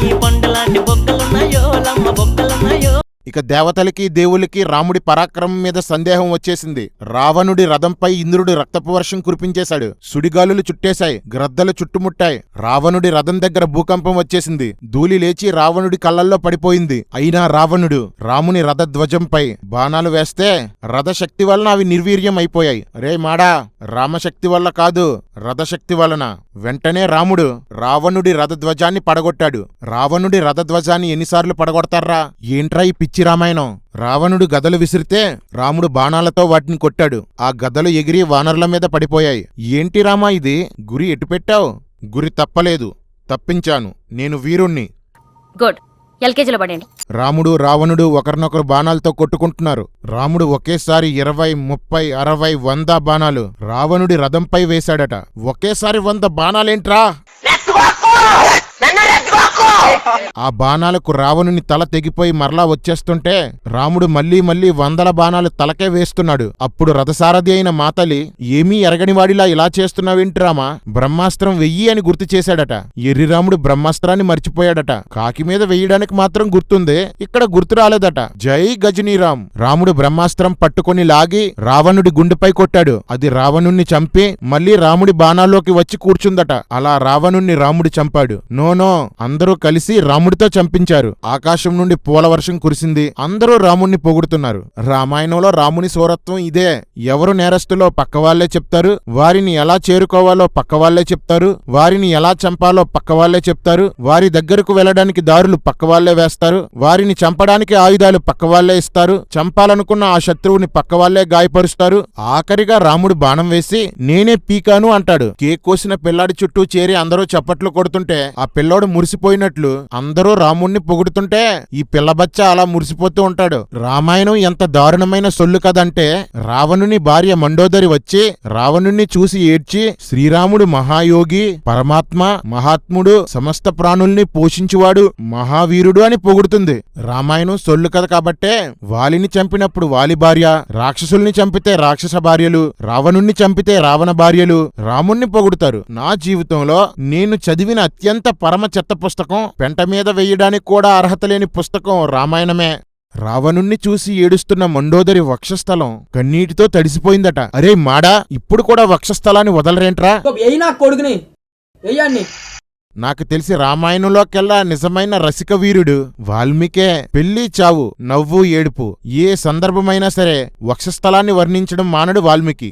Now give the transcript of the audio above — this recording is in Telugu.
రాయి పండులాంటి బొక్కలున్నాయో లమ్మ బొక్కలున్నాయో. ఇక దేవతలకి దేవులకి రాముడి పరాక్రమం మీద సందేహం వచ్చేసింది. రావణుడి రథంపై ఇంద్రుడు రక్తపు వర్షం కురిపించేశాడు. సుడిగాలులు చుట్టేశాయి, గ్రద్దలు చుట్టుముట్టాయి. రావణుడి రథం దగ్గర భూకంపం వచ్చేసింది. ధూళి లేచి రావణుడి కళ్ళల్లో పడిపోయింది. అయినా రావణుడు రాముని రథధ్వజంపై బాణాలు వేస్తే రథశక్తి వలన అవి నిర్వీర్యం అయిపోయాయి. రే మాడా, రామశక్తి వల్ల కాదు, రథశక్తి వలన. వెంటనే రాముడు రావణుడి రథధ్వజాన్ని పడగొట్టాడు. రావణుడి రథధ్వజాన్ని ఎన్నిసార్లు పడగొడతారా? ఏంట్రా ఈ పిచ్చి రామాయణం? రావణుడు గదలు విసిరితే రాముడు బాణాలతో వాటిని కొట్టాడు. ఆ గదలు ఎగిరి వానరుల మీద పడిపోయాయి. ఏంటి రామా ఇది? గురి ఎటు పెట్టావు? గురి తప్పలేదు, తప్పించాను. నేను వీరుణ్ణి. గుడ్, ఎల్కేజీలో పడండి. రాముడు రావణుడు ఒకరినొకరు బాణాలతో కొట్టుకుంటున్నారు. రాముడు ఒకేసారి 20, 30, 60, 100 బాణాలు రావణుడి రథంపై వేశాడట. ఒకేసారి 100 బాణాలేంట్రా? ఆ బాణాలకు రావణుని తల తెగిపోయి మరలా వచ్చేస్తుంటే రాముడు మళ్లీ 100 బాణాలు తలకే వేస్తున్నాడు. అప్పుడు రథసారథి అయిన మాతలి, ఏమీ ఎరగనివాడిలా ఇలా చేస్తున్నావేంటి రామా? బ్రహ్మాస్త్రం వెయ్యి అని గుర్తు చేశాడట. ఎర్రిరాముడు బ్రహ్మాస్త్రాన్ని మర్చిపోయాడట. కాకి మీద వెయ్యడానికి మాత్రం గుర్తుందే, ఇక్కడ గుర్తు రాలేదట. జై గజనీరామ్. రాముడు బ్రహ్మాస్త్రం పట్టుకొని లాగి రావణుడి గుండెపై కొట్టాడు. అది రావణుణ్ణి చంపి మళ్లీ రాముడి బాణాల్లోకి వచ్చి కూర్చుందట. అలా రావణుణ్ణి రాముడు చంపాడు. నో, అందరూ కలిసి రాముడితో చంపించారు. ఆకాశం నుండి పూలవర్షం కురిసింది. అందరూ రాముణ్ణి పొగుడుతున్నారు. రామాయణంలో రాముని సూరత్వం ఇదే. ఎవరు నేరస్తులో పక్కవాళ్లే చెప్తారు, వారిని ఎలా చేరుకోవాలో పక్కవాళ్లే చెప్తారు, వారిని ఎలా చంపాలో పక్కవాళ్లే చెప్తారు, వారి దగ్గరకు వెళ్లడానికి దారులు పక్కవాళ్లే వేస్తారు, వారిని చంపడానికి ఆయుధాలు పక్కవాళ్లే ఇస్తారు, చంపాలనుకున్న ఆ శత్రువుని పక్కవాళ్లే గాయపరుస్తారు. ఆఖరిగా రాముడు బాణం వేసి నేనే పీకాను అంటాడు. కేక్ కోసిన పిల్లాడి చుట్టూ చేరి అందరూ చప్పట్లు కొడుతుంటే ఆ పిల్లోడు మురిసిపోయినట్లు అందరూ రాముణ్ణి పొగుడుతుంటే ఈ పిల్లబచ్చ అలా మురిసిపోతూ ఉంటాడు. రామాయణం ఎంత దారుణమైన సొల్లు కదంటే, రావణుని భార్య మండోదరి వచ్చి రావణుణ్ణి చూసి ఏడ్చి శ్రీరాముడు మహాయోగి, పరమాత్మ, మహాత్ముడు, సమస్త ప్రాణుల్ని పోషించువాడు, మహావీరుడు అని పొగుడుతుంది. రామాయణం సొల్లు కథ కాబట్టే వాలిని చంపినప్పుడు వాలి భార్య, రాక్షసుల్ని చంపితే రాక్షస భార్యలు, రావణుణ్ణి చంపితే రావణ భార్యలు రాముణ్ణి పొగుడుతారు. నా జీవితంలో నేను చదివిన అత్యంత పరమ చెత్త పుస్తకం, పెంట మీద వెయ్యడానికి కూడా అర్హత లేని పుస్తకం రామాయణమే. రావణుణ్ణి చూసి ఏడుస్తున్న మండోదరి వక్షస్థలం కన్నీటితో తడిసిపోయిందట. అరే మాడా, ఇప్పుడు కూడా వక్షస్థలాన్ని వదలరేంట్రా? నాకు తెలిసి రామాయణంలోకెల్లా నిజమైన రసిక వీరుడు వాల్మీకే. పెళ్లి చావు, నవ్వు ఏడుపు, ఏ సందర్భమైనా సరే వక్షస్థలాన్ని వర్ణించడం మానడు వాల్మీకి.